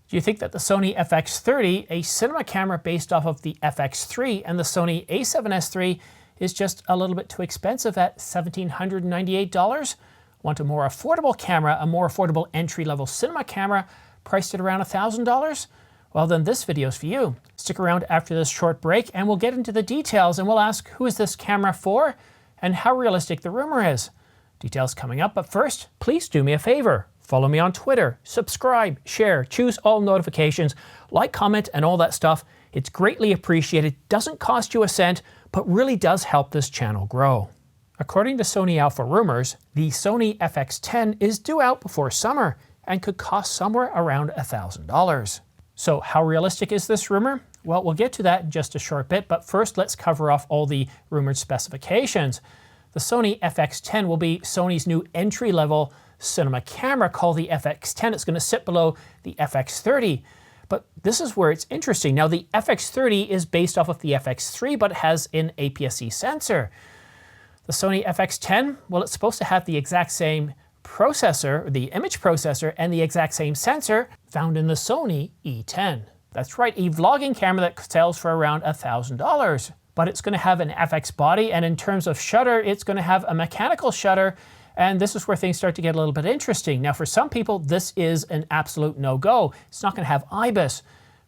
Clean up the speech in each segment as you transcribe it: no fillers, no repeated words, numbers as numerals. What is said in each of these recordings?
Do you think that the Sony FX30, a cinema camera based off of the FX3 and the Sony a7S III, is just a little bit too expensive at $1,798? Want a more affordable camera, a more affordable entry-level cinema camera priced at around $1,000? Well, then this video is for you. Stick around after this short break and we'll get into the details and we'll ask who is this camera for and how realistic the rumor is. Details coming up, but first, please do me a favor. Follow me on Twitter, subscribe, share, choose all notifications, like, comment, and all that stuff. It's greatly appreciated, doesn't cost you a cent, but really does help this channel grow. According to Sony Alpha rumors, the Sony FX10 is due out before summer and could cost somewhere around $1,000. So how realistic is this rumor? Well, we'll get to that in just a short bit, but first let's cover off all the rumored specifications. The Sony FX10 will be Sony's new entry-level cinema camera called the FX10. It's going to sit below the FX30. But this is where it's interesting. Now, the FX30 is based off of the FX3, but it has an APS-C sensor. The Sony FX10, well, it's supposed to have the exact same processor, the image processor, and the exact same sensor found in the Sony E10. That's right, a vlogging camera that sells for around $1,000. But it's going to have an FX body, and in terms of shutter, it's going to have a mechanical shutter. And this is where things start to get a little bit interesting. Now, for some people, this is an absolute no-go. It's not going to have IBIS.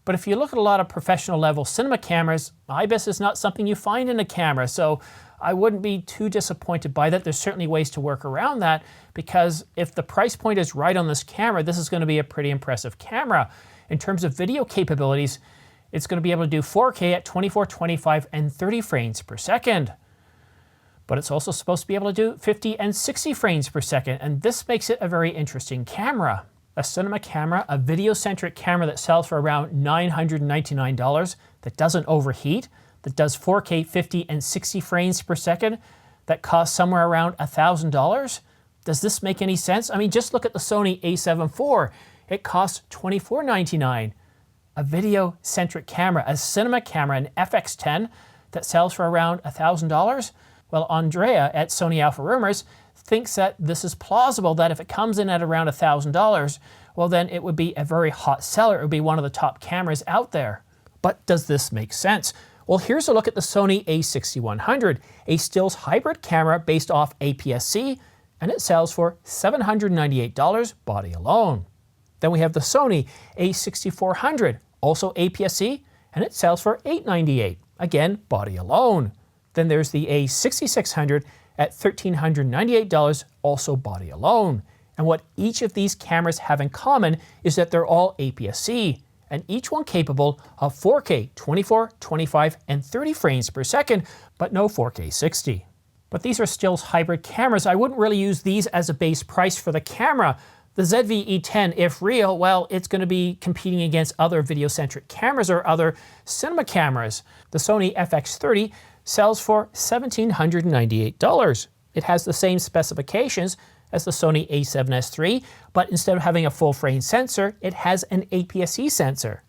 But if you look at a lot of professional level cinema cameras, IBIS is not something you find in a camera. So I wouldn't be too disappointed by that. There's certainly ways to work around that, because if the price point is right on this camera, this is going to be a pretty impressive camera. In terms of video capabilities, it's going to be able to do 4K at 24, 25, and 30 frames per second. But it's also supposed to be able to do 50 and 60 frames per second, and this makes it a very interesting camera. A cinema camera, a video-centric camera that sells for around $999, that doesn't overheat, that does 4K 50 and 60 frames per second, that costs somewhere around $1,000. Does this make any sense? I mean, just look at the Sony a7 IV. It costs $24.99. A video-centric camera, a cinema camera, an FX10 that sells for around $1,000. Well, Andrea at Sony Alpha Rumors thinks that this is plausible, that if it comes in at around $1,000, well, then it would be a very hot seller. It would be one of the top cameras out there. But does this make sense? Well, here's a look at the Sony a6100, a stills hybrid camera based off APS-C, and it sells for $798 body alone. Then we have the Sony a6400, also APS-C, and it sells for $898, again, body alone. Then there's the a6600 at $1,398, also body alone. And what each of these cameras have in common is that they're all APS-C, and each one capable of 4K 24, 25, and 30 frames per second, but no 4K 60. But these are stills hybrid cameras. I wouldn't really use these as a base price for the camera. The ZV-E10, if real, well, it's going to be competing against other video-centric cameras or other cinema cameras. The Sony FX30 sells for $1,798. It has the same specifications as the Sony a7S III, but instead of having a full-frame sensor, it has an APS-C sensor.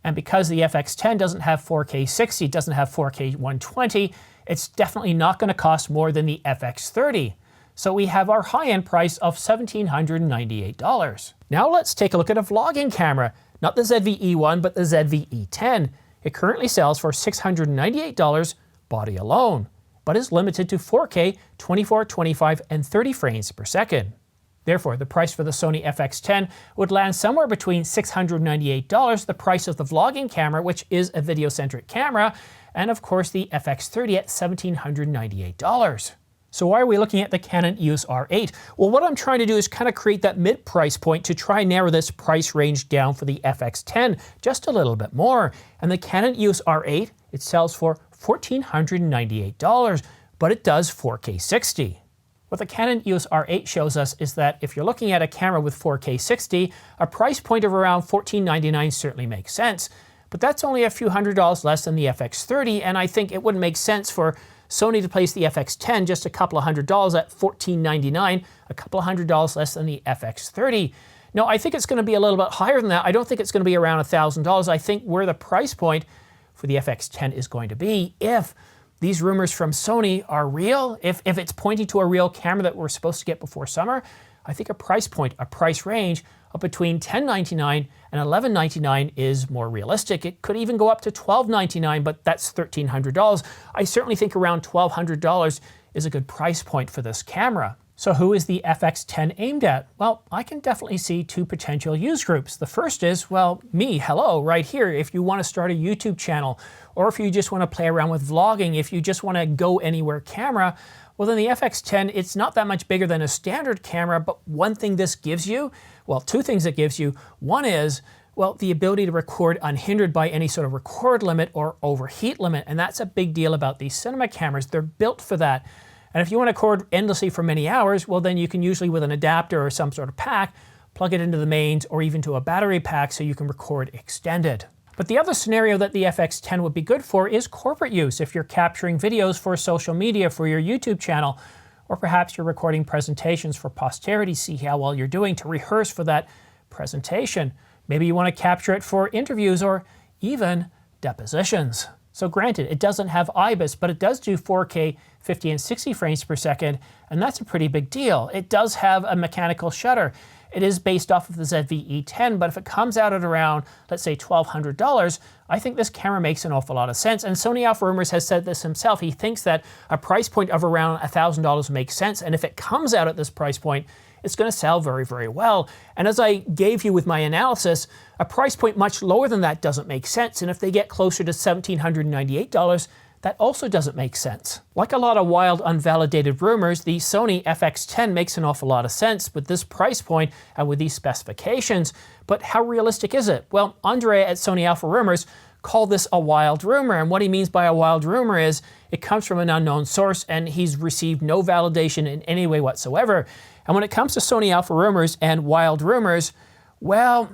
And because the FX10 doesn't have 4K 60, doesn't have 4K 120, it's definitely not going to cost more than the FX30. So we have our high-end price of $1,798. Now let's take a look at a vlogging camera, not the ZV-E1, but the ZV-E10. It currently sells for $698 body alone, but is limited to 4K, 24, 25, and 30 frames per second. Therefore, the price for the Sony FX10 would land somewhere between $698, the price of the vlogging camera, which is a video-centric camera, and of course the FX30 at $1,798. So why are we looking at the Canon EOS R8? Well, what I'm trying to do is kind of create that mid-price point to try and narrow this price range down for the FX10 just a little bit more. And the Canon EOS R8, it sells for $1,498, but it does 4K 60. What the Canon EOS R8 shows us is that if you're looking at a camera with 4K 60, a price point of around $1499 certainly makes sense. But that's only a few $100 less than the FX30, and I think it wouldn't make sense for Sony to place the FX10 just a couple of $100 at $1499, a couple of $100 less than the FX30. No, I think it's going to be a little bit higher than that. I don't think it's going to be around $1,000. I think where the price point for the FX10 is going to be, if these rumors from Sony are real, if it's pointing to a real camera that we're supposed to get before summer, I think a price point, a price range of between $10.99 and $11.99 is more realistic. It could even go up to $12.99, but that's $1,300. I certainly think around $1,200 is a good price point for this camera. So who is the FX10 aimed at? Well, I can definitely see two potential use groups. The first is, well, me, hello, right here. If you want to start a YouTube channel, or if you just want to play around with vlogging, if you just want to go anywhere camera, well then the FX10, it's not that much bigger than a standard camera, but one thing this gives you, well, two things it gives you. One is, well, the ability to record unhindered by any sort of record limit or overheat limit, and that's a big deal about these cinema cameras. They're built for that. And if you want to record endlessly for many hours, well then you can usually with an adapter or some sort of pack, plug it into the mains or even to a battery pack so you can record extended. But the other scenario that the FX10 would be good for is corporate use. If you're capturing videos for social media for your YouTube channel, or perhaps you're recording presentations for posterity, see how well you're doing to rehearse for that presentation. Maybe you want to capture it for interviews or even depositions. So granted, it doesn't have IBIS, but it does do 4K 50 and 60 frames per second, and that's a pretty big deal. It does have a mechanical shutter. It is based off of the ZV-E10, but if it comes out at around, let's say $1,200, I think this camera makes an awful lot of sense. And Sony Alpha Rumors has said this himself. He thinks that a price point of around $1,000 makes sense, and if it comes out at this price point, it's going to sell very, very well. And as I gave you with my analysis, a price point much lower than that doesn't make sense. And if they get closer to $1,798, that also doesn't make sense. Like a lot of wild, unvalidated rumors, the Sony FX10 makes an awful lot of sense with this price point and with these specifications. But how realistic is it? Well, Andre at Sony Alpha Rumors called this a wild rumor. And what he means by a wild rumor is it comes from an unknown source and he's received no validation in any way whatsoever. And when it comes to Sony Alpha Rumors and wild rumors, well,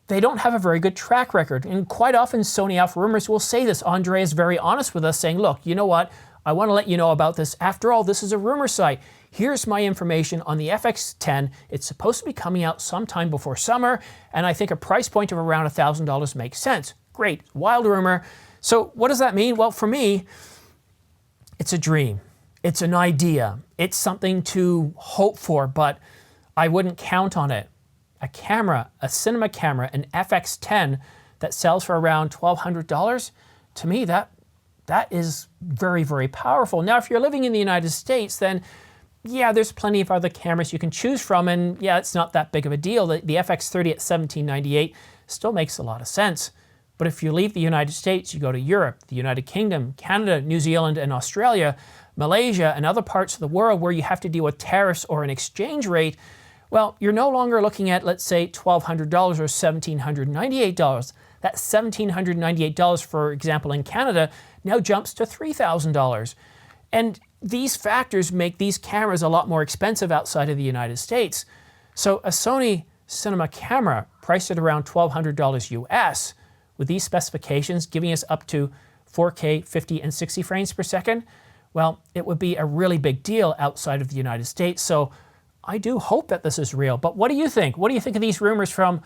they don't have a very good track record. And quite often Sony Alpha Rumors will say this. Andre is very honest with us saying, look, you know what? I want to let you know about this. After all, this is a rumor site. Here's my information on the FX10. It's supposed to be coming out sometime before summer, and I think a price point of around $1,000 makes sense. Great, wild rumor. So what does that mean? Well, for me, it's a dream. It's an idea. It's something to hope for, but I wouldn't count on it. A camera, a cinema camera, an FX10 that sells for around $1,200, to me, that is very, very powerful. Now, if you're living in the United States, then yeah, there's plenty of other cameras you can choose from, and yeah, it's not that big of a deal. The FX30 at $1,798 still makes a lot of sense. But if you leave the United States, you go to Europe, the United Kingdom, Canada, New Zealand, and Australia, Malaysia, and other parts of the world where you have to deal with tariffs or an exchange rate, well, you're no longer looking at, let's say, $1,200 or $1,798. That $1,798, for example, in Canada, now jumps to $3,000. And these factors make these cameras a lot more expensive outside of the United States. So a Sony cinema camera priced at around $1,200 US, with these specifications giving us up to 4K 50 and 60 frames per second, well, it would be a really big deal outside of the United States. So I do hope that this is real. But what do you think? What do you think of these rumors from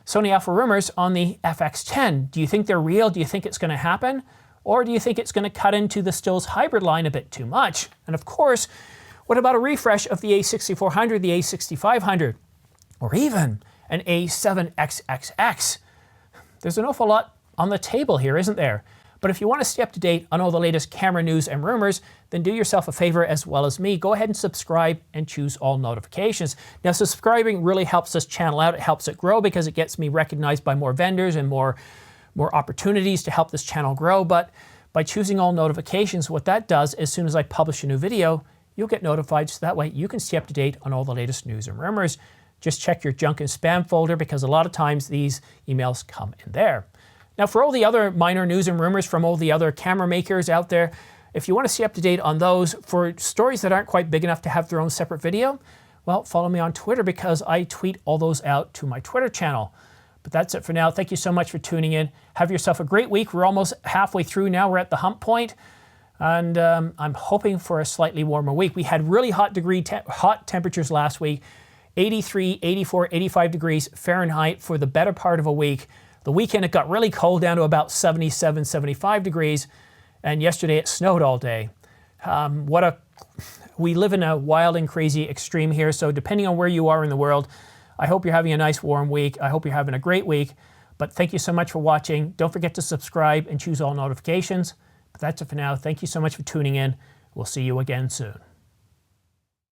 Sony Alpha Rumors on the FX10? Do you think they're real? Do you think it's going to happen? Or do you think it's going to cut into the Stills hybrid line a bit too much? And of course, what about a refresh of the A6400, the A6500, or even an A7XXX? There's an awful lot on the table here, isn't there? But if you want to stay up to date on all the latest camera news and rumors, then do yourself a favor as well as me. Go ahead and subscribe and choose all notifications. Now, subscribing really helps this channel out. It helps it grow because it gets me recognized by more vendors and more opportunities to help this channel grow. But by choosing all notifications, what that does, as soon as I publish a new video, you'll get notified so that way you can stay up to date on all the latest news and rumors. Just check your junk and spam folder because a lot of times these emails come in there. Now, for all the other minor news and rumors from all the other camera makers out there, if you want to stay up to date on those, for stories that aren't quite big enough to have their own separate video, well, follow me on Twitter because I tweet all those out to my Twitter channel. But that's it for now. Thank you so much for tuning in. Have yourself a great week. We're almost halfway through now. We're at the hump point. And I'm hoping for a slightly warmer week. We had really hot temperatures last week, 83, 84, 85 degrees Fahrenheit for the better part of a week. The weekend, it got really cold down to about 77, 75 degrees. And yesterday, it snowed all day. What a we live in a wild and crazy extreme here, so depending on where you are in the world, I hope you're having a nice warm week. I hope you're having a great week. But thank you so much for watching. Don't forget to subscribe and choose all notifications. But that's it for now. Thank you so much for tuning in. We'll see you again soon.